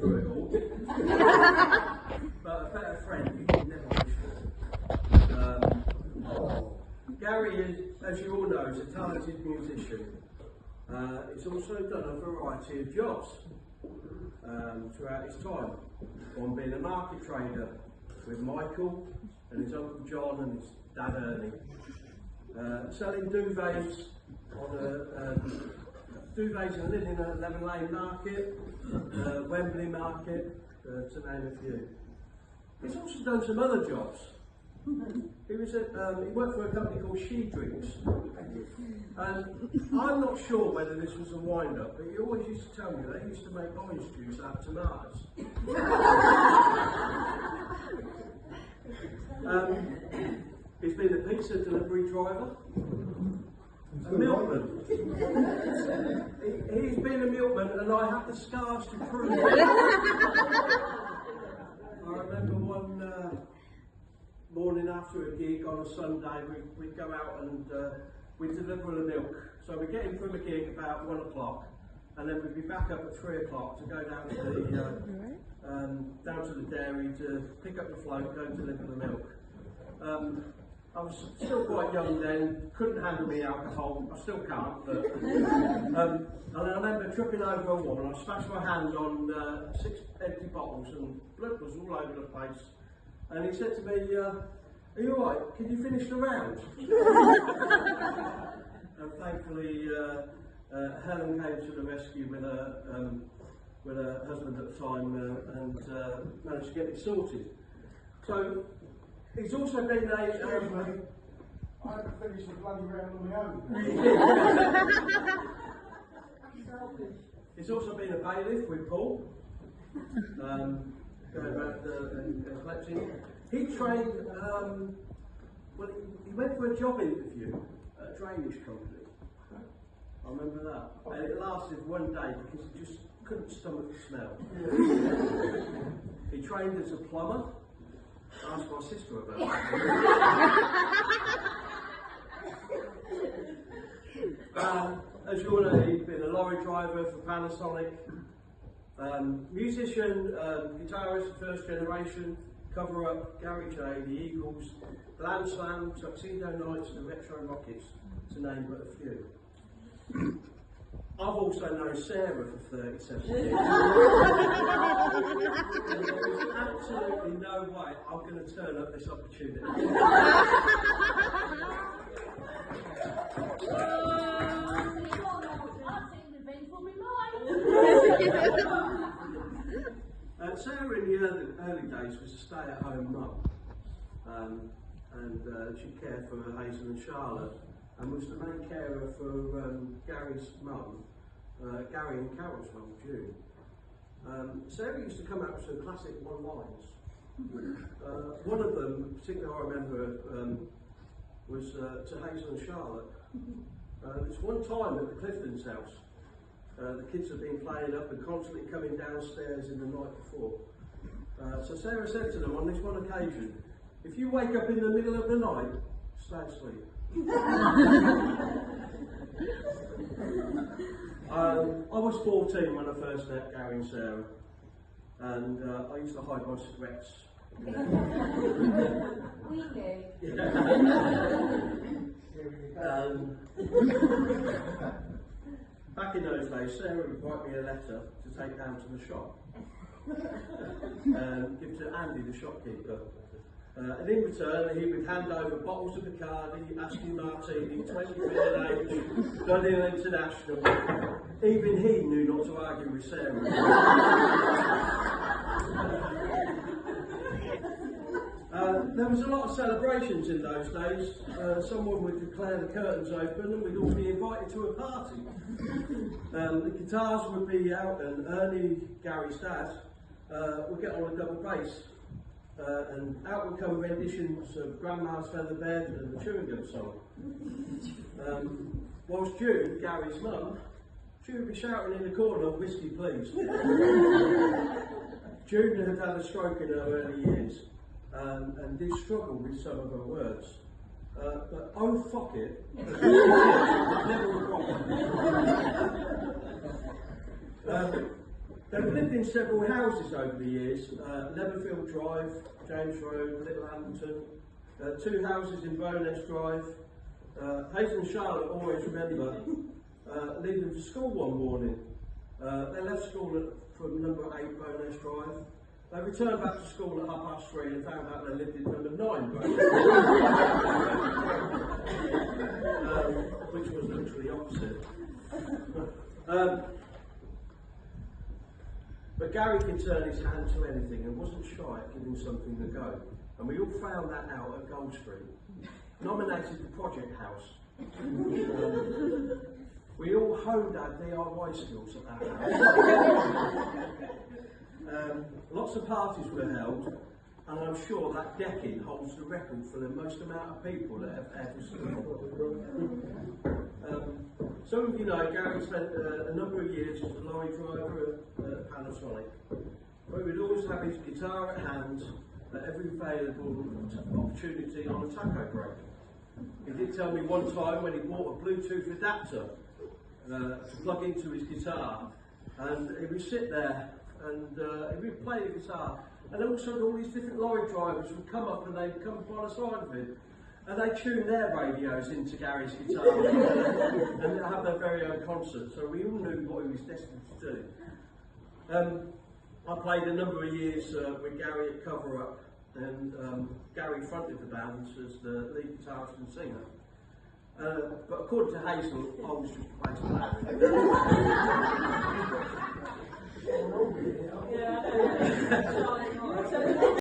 through it all. But a better friend, you can never wish for. Gary is, as you all know, is a talented musician. He's also done a variety of jobs throughout his time. One being a market trader with Michael and his uncle John and his dad Ernie. Selling duvets on duvets and linen at Lemon Lane Market, Wembley Market, to name a few. He's also done some other jobs. He worked for a company called She Drinks, and I'm not sure whether this was a wind-up, but he always used to tell me they used to make orange juice out of tomatoes. He's been a pizza delivery driver, a milkman. He's been a milkman, and I have the scars to prove it. I remember one morning after a gig on a Sunday, we'd go out and we'd deliver the milk. So we'd get in from a gig about 1 o'clock, and then we'd be back up at 3 o'clock to go down to the dairy to pick up the float, go and deliver the milk. I was still quite young then, couldn't handle the alcohol, I still can't, but and I remember tripping over a wall and I smashed my hand on 6 empty bottles and blood was all over the place. And he said to me, are you alright, can you finish the round? And thankfully Helen came to the rescue with her husband at the time and managed to get it sorted. So he's also been a... I had to finish the bloody round on my own. He's also been a bailiff with Paul, going around and collecting. He trained, well, he went for a job interview at a drainage company. I remember that. And it lasted one day because he just couldn't stomach the smell. He trained as a plumber. Ask my sister about that. As you all know, he's been a lorry driver for Panasonic, musician, guitarist, first generation, cover up, Gary J, the Eagles, Glam Slam, Tuxedo Nights, and the Retro Rockets, to name but a few. I've also known Sarah for 37 years. There's absolutely no way I'm going to turn up this opportunity. Sarah in the early days was a stay-at-home mum, and she cared for Hazel and Charlotte, and was the main carer for Gary's mum, Gary and Carol's mum, June. Sarah used to come out with some classic one-liners. One of them, particularly I remember, was to Hazel and Charlotte. There's one time at the Clifton's house, the kids had been playing up and constantly coming downstairs in the night before. So Sarah said to them on this one occasion, if you wake up in the middle of the night, stay asleep. I was 14 when I first met Gary and Sarah, and I used to hide my cigarettes. We Back in those days, Sarah would write me a letter to take down to the shop and give to Andy, the shopkeeper. And in return, he would hand over bottles of Bacardi, Ashley Martini, 20 quid an age, Dunhill International. Even he knew not to argue with Sarah. There was a lot of celebrations in those days. Someone would declare the curtains open and we'd all be invited to a party. The guitars would be out and Ernie, Gary's dad, would get on a double bass. And out would come renditions of Grandma's Feather Bed and the Chewing Gum song. Whilst June, Gary's mum, she would be shouting in the corner, "Whiskey please." June had had a stroke in her early years and did struggle with some of her words. But oh fuck it, never a problem. They've lived in several houses over the years, Leatherfield Drive, James Road, Little Hampton, 2 houses in Bowness Drive. Hazel and Charlotte always remember leaving for school one morning. They left school from number 8 Bowness Drive. They returned back to school at 3:30 and found out they lived in number 9 Bowness Drive, which was literally opposite. But Gary could turn his hand to anything and wasn't shy at giving something a go. And we all found that out at Gold Street. Nominated the Project House. We all honed our DIY skills at that house. Lots of parties were held, and I'm sure that decking holds the record for the most amount of people that have ever stood. Some of you know Gary spent a number of years as a lorry driver at Panasonic, but he would always have his guitar at hand at every available opportunity on a taco break. He did tell me one time when he bought a Bluetooth adapter to plug into his guitar, and he would sit there and he would play the guitar, and also all these different lorry drivers would come up and they'd come by the side of him, and they tune their radios into Gary's guitar and have their very own concert. So we all knew what he was destined to do. I played a number of years with Gary at Cover Up, and Gary fronted the band as the lead guitarist and singer. But according to Hazel, I was just a bass player. Yeah.